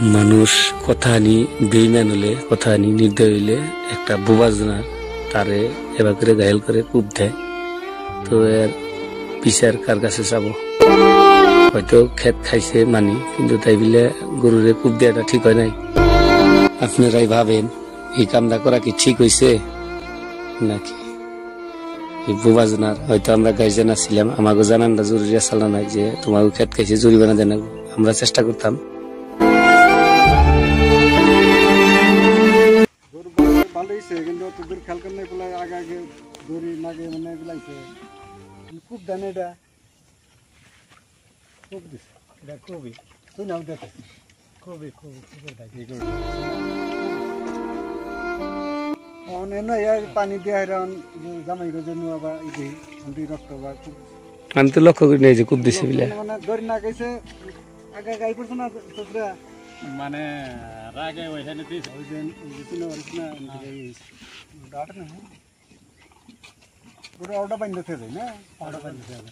মানুষ কথা আনি বেইমান হলে কথা আনি নির্দয় হইলে একটা বোবাজনা তারে এবার করে ঘায়ল করে কূপ দেয়। তো এর বিচার কার কাছে যাব? হয়তো খেত খাইছে মানি, কিন্তু তাই বলে গরুরে কূপ দেওয়াটা ঠিক হয় নাই। আপনারাই ভাবেন এই কামটা করা কি ঠিক হয়েছে নাকি? এই বোবাজনার হয়তো আমরা গাইজেন ছিলাম, আমাকে জানানটা জরুরি আসল না, যে তোমাকে খেত খাইছে জরিমানা দেন। আমরা চেষ্টা করতাম। ভালো হয়েছে, কিন্তু তোদের খেয়াল করে এগুলো আগে আগে দড়ি নাগে মানে এগুলাইছে খুব দেন। এটা খুব দিছে, এটা খুবই তুই নাও দেখে খুবই খুবই খুবই পানি দিয়ে জামাই রোজে নেওয়া বা রক্ত বা খুব আমি তো লক্ষ্য করি নাই যে কূপ দিছে বলে। মানে দড়ি না গেছে আগে গাই পড়ছে না তোরা মানে রাগে ওইখানে দিয়েছে ওই যে ওটা বান্ধতে যায় না, ওটা বান্ধতে হবে।